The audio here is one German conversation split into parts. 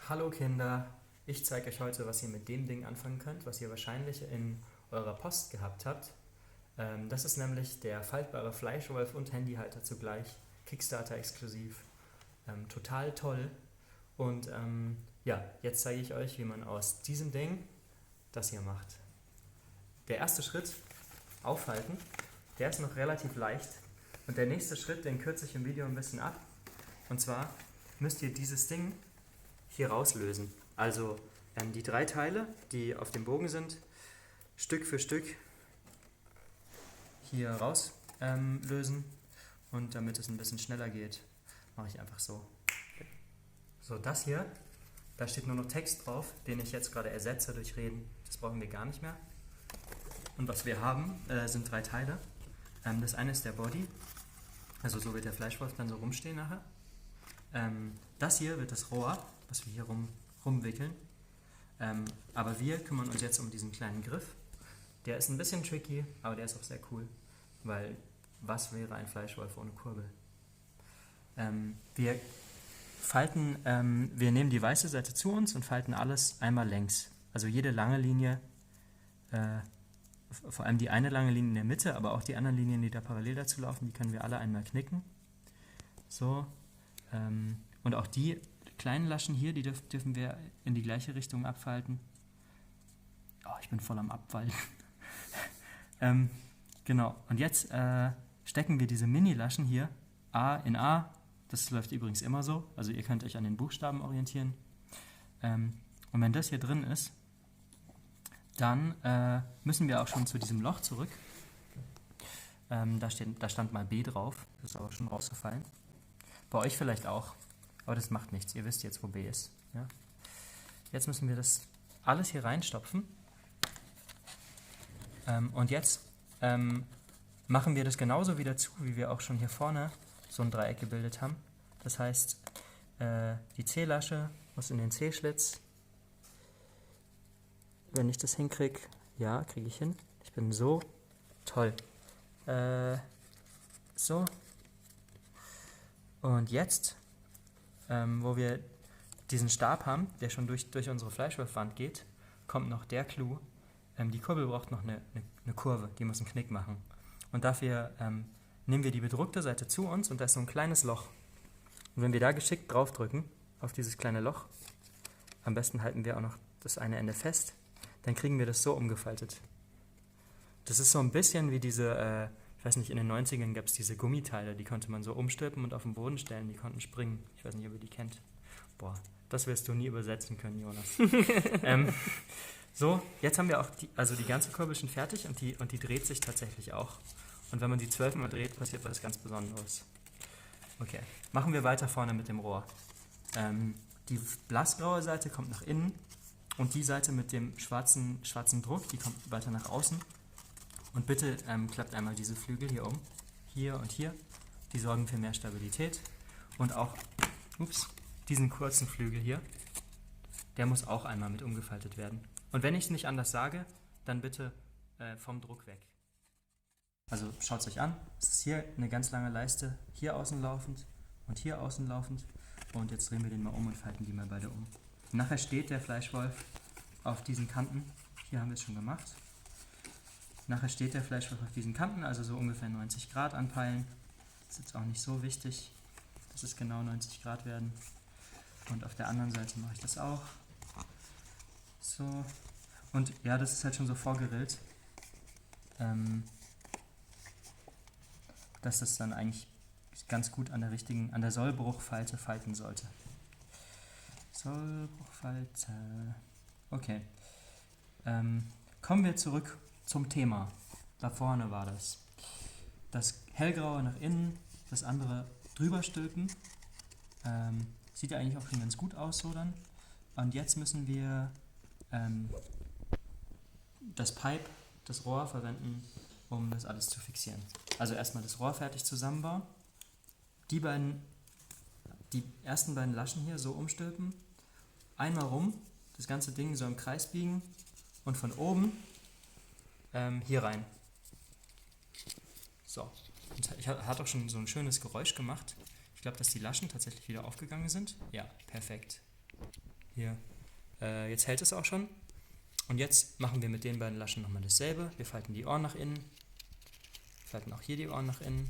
Hallo Kinder, ich zeige euch heute, was ihr mit dem Ding anfangen könnt, was ihr wahrscheinlich in eurer Post gehabt habt. Das ist nämlich der faltbare Fleischwolf und Handyhalter zugleich, Kickstarter-exklusiv. Total toll. Und ja, jetzt zeige ich euch, wie man aus diesem Ding das hier macht. Der erste Schritt, aufhalten, der ist noch relativ leicht. Und der nächste Schritt, den kürze ich im Video ein bisschen ab. Und zwar müsst ihr dieses Ding hier rauslösen. Also die 3 Teile, die auf dem Bogen sind, Stück für Stück hier rauslösen. Und damit es ein bisschen schneller geht, mache ich einfach so. So, das hier, da steht nur noch Text drauf, den ich jetzt gerade ersetze durch Reden. Das brauchen wir gar nicht mehr. Und was wir haben, sind 3 Teile. Das eine ist der Body, also so wird der Fleischwolf dann so rumstehen nachher. Das hier wird das Rohr, was wir hier rumwickeln. Aber wir kümmern uns jetzt um diesen kleinen Griff. Der ist ein bisschen tricky, aber der ist auch sehr cool, weil was wäre ein Fleischwolf ohne Kurbel? Wir nehmen die weiße Seite zu uns und falten alles einmal längs. Also jede lange Linie, vor allem die eine lange Linie in der Mitte, aber auch die anderen Linien, die da parallel dazu laufen, die können wir alle einmal knicken. So. Und auch die kleinen Laschen hier, die dürfen wir in die gleiche Richtung abfalten. Oh, ich bin voll am Abfalten. Genau, und jetzt stecken wir diese Mini-Laschen hier A in A. Das läuft übrigens immer so, also ihr könnt euch an den Buchstaben orientieren. Und wenn das hier drin ist, dann müssen wir auch schon zu diesem Loch zurück. Da stand mal B drauf, das ist aber schon rausgefallen. Bei euch vielleicht auch, aber das macht nichts, ihr wisst jetzt, wo B ist. Ja? Jetzt müssen wir das alles hier reinstopfen. Und jetzt machen wir das genauso wieder zu, wie wir auch schon hier vorne so ein Dreieck gebildet haben. Das heißt, die C-Lasche muss in den C-Schlitz. Wenn ich das hinkriege, ja, kriege ich hin. Ich bin so toll. So. Und jetzt, wo wir diesen Stab haben, der schon durch unsere Fleischwolfwand geht, kommt noch der Clou. Die Kurbel braucht noch eine Kurve, die muss einen Knick machen. Und dafür nehmen wir die bedruckte Seite zu uns und da ist so ein kleines Loch. Und wenn wir da geschickt draufdrücken, auf dieses kleine Loch, am besten halten wir auch noch das eine Ende fest, dann kriegen wir das so umgefaltet. Das ist so ein bisschen wie diese, ich weiß nicht, in den 90ern gab es diese Gummiteile, die konnte man so umstülpen und auf den Boden stellen, die konnten springen. Ich weiß nicht, ob ihr die kennt. Boah, das wirst du nie übersetzen können, Jonas. So, jetzt haben wir auch die ganze Kurbel schon fertig und die dreht sich tatsächlich auch. Und wenn man die 12 Mal dreht, passiert was ganz Besonderes. Okay, machen wir weiter vorne mit dem Rohr. Die blassgraue Seite kommt nach innen und die Seite mit dem schwarzen Druck, die kommt weiter nach außen. Und bitte klappt einmal diese Flügel hier um, hier und hier. Die sorgen für mehr Stabilität. Und auch, diesen kurzen Flügel hier, der muss auch einmal mit umgefaltet werden. Und wenn ich es nicht anders sage, dann bitte vom Druck weg. Also schaut es euch an, es ist hier eine ganz lange Leiste, hier außen laufend und hier außen laufend. Und jetzt drehen wir den mal um und falten die mal beide um. Nachher steht der Fleischwolf auf diesen Kanten, hier haben wir es schon gemacht. Nachher steht der Fleischwolf auf diesen Kanten, also so ungefähr 90 Grad anpeilen. Das ist jetzt auch nicht so wichtig, dass es genau 90 Grad werden. Und auf der anderen Seite mache ich das auch. So. Und ja, das ist halt schon so vorgerillt, dass das dann eigentlich ganz gut an der Sollbruchfalte falten sollte. Sollbruchfalte. Okay. Kommen wir zurück zum Thema. Da vorne war das. Das hellgraue nach innen, das andere drüber stülpen. Sieht ja eigentlich auch schon ganz gut aus so dann. Und jetzt müssen wir das Rohr verwenden, um das alles zu fixieren. Also erstmal das Rohr fertig zusammenbauen. Die ersten beiden Laschen hier so umstülpen. Einmal rum, das ganze Ding so im Kreis biegen und von oben hier rein. So, hat auch schon so ein schönes Geräusch gemacht. Ich glaube, dass die Laschen tatsächlich wieder aufgegangen sind. Ja, perfekt. Hier. Jetzt hält es auch schon. Und jetzt machen wir mit den beiden Laschen nochmal dasselbe. Wir falten die Ohren nach innen. Falten auch hier die Ohren nach innen.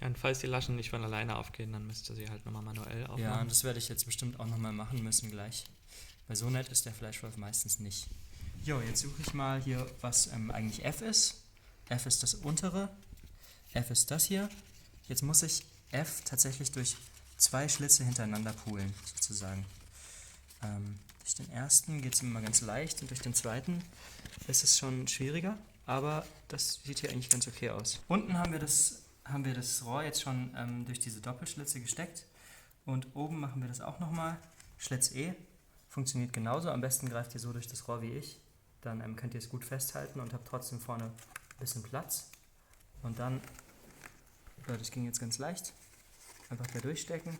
Ja, und falls die Laschen nicht von alleine aufgehen, dann müsst ihr sie halt nochmal manuell aufmachen. Ja, und das werde ich jetzt bestimmt auch nochmal machen müssen gleich. Weil so nett ist der Fleischwolf meistens nicht. Jo, jetzt suche ich mal hier, was eigentlich F ist. F ist das untere. F ist das hier. Jetzt muss ich F tatsächlich durch 2 Schlitze hintereinander poolen, sozusagen. Durch den ersten geht es immer ganz leicht und durch den zweiten ist es schon schwieriger, aber das sieht hier eigentlich ganz okay aus. Unten haben wir das Rohr jetzt schon durch diese Doppelschlitze gesteckt und oben machen wir das auch nochmal. Schlitz E funktioniert genauso, am besten greift ihr so durch das Rohr wie ich, dann könnt ihr es gut festhalten und habt trotzdem vorne ein bisschen Platz. Und dann, ja, das ging jetzt ganz leicht, einfach da durchstecken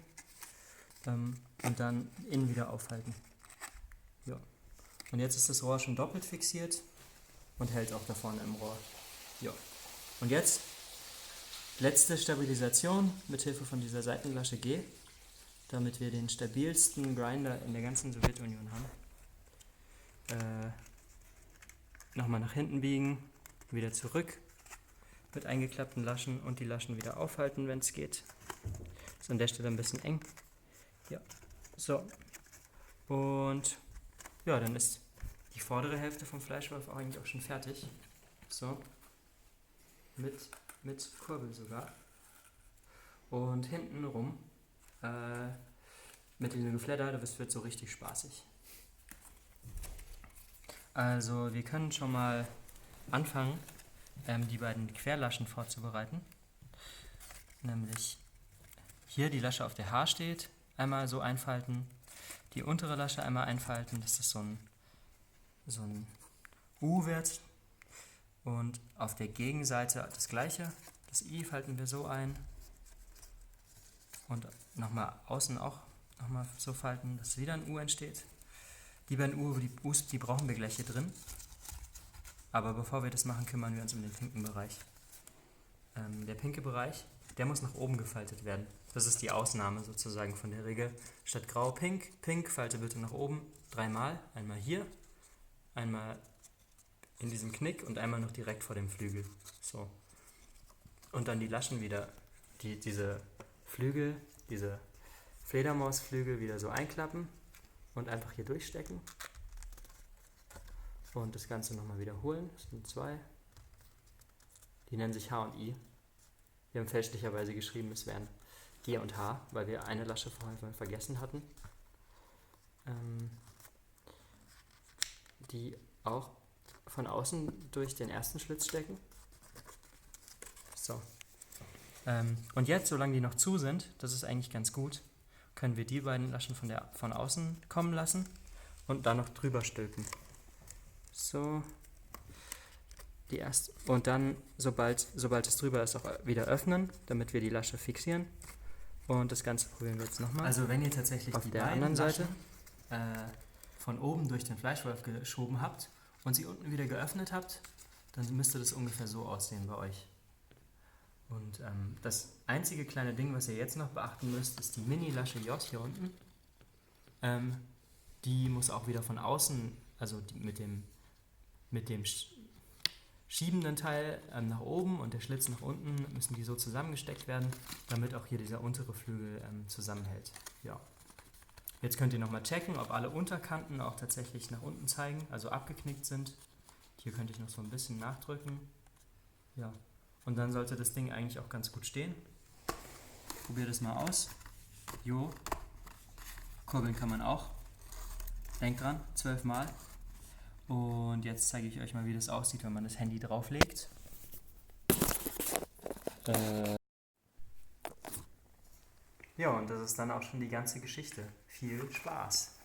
und dann innen wieder aufhalten. Ja. Und jetzt ist das Rohr schon doppelt fixiert und hält auch da vorne im Rohr. Ja. Und jetzt letzte Stabilisation mit Hilfe von dieser Seitenlasche G, damit wir den stabilsten Grinder in der ganzen Sowjetunion haben. Nochmal nach hinten biegen, wieder zurück mit eingeklappten Laschen und die Laschen wieder aufhalten, wenn es geht. Ist an der Stelle ein bisschen eng. Ja, so. Und ja, dann ist die vordere Hälfte vom Fleischwolf eigentlich auch schon fertig. So. Mit Kurbel sogar. Und hinten rum mit diesem Gefledder, das wird so richtig spaßig. Also wir können schon mal anfangen, die beiden Querlaschen vorzubereiten. Nämlich hier die Lasche auf der H steht, einmal so einfalten, die untere Lasche einmal einfalten, dass das so ein U wird. Und auf der Gegenseite das gleiche, das I falten wir so ein. Und nochmal außen auch nochmal so falten, dass wieder ein U entsteht. Die beiden U's, die brauchen wir gleich hier drin. Aber bevor wir das machen, kümmern wir uns um den pinken Bereich. Der pinke Bereich, der muss nach oben gefaltet werden. Das ist die Ausnahme sozusagen von der Regel. Statt grau, pink. Pink, falte bitte nach oben 3-mal. Einmal hier, einmal in diesem Knick und einmal noch direkt vor dem Flügel. So. Und dann die Laschen wieder, diese Flügel, diese Fledermausflügel wieder so einklappen und einfach hier durchstecken. Und das Ganze nochmal wiederholen. Das sind 2. Die nennen sich H und I. Wir haben fälschlicherweise geschrieben, es wären G und H, weil wir eine Lasche vorher vergessen hatten. Die auch von außen durch den ersten Schlitz stecken. So. Und jetzt, solange die noch zu sind, das ist eigentlich ganz gut, können wir die beiden Laschen von außen kommen lassen und dann noch drüber stülpen. So. Die erste. Und dann, sobald es drüber ist, auch wieder öffnen, damit wir die Lasche fixieren. Und das Ganze probieren wir jetzt nochmal. Also wenn ihr tatsächlich auf der anderen Seite von oben durch den Fleischwolf geschoben habt und sie unten wieder geöffnet habt, dann müsste das ungefähr so aussehen bei euch. Und das einzige kleine Ding, was ihr jetzt noch beachten müsst, ist die Mini-Lasche J hier unten. Die muss auch wieder von außen, also mit dem schiebenden Teil nach oben und der Schlitz nach unten, müssen die so zusammengesteckt werden, damit auch hier dieser untere Flügel zusammenhält. Ja. Jetzt könnt ihr nochmal checken, ob alle Unterkanten auch tatsächlich nach unten zeigen, also abgeknickt sind. Hier könnte ich noch so ein bisschen nachdrücken. Ja. Und dann sollte das Ding eigentlich auch ganz gut stehen. Probiert es mal aus. Jo. Kurbeln kann man auch. Denkt dran, 12-mal. Und jetzt zeige ich euch mal, wie das aussieht, wenn man das Handy drauflegt. Ja, und das ist dann auch schon die ganze Geschichte. Viel Spaß!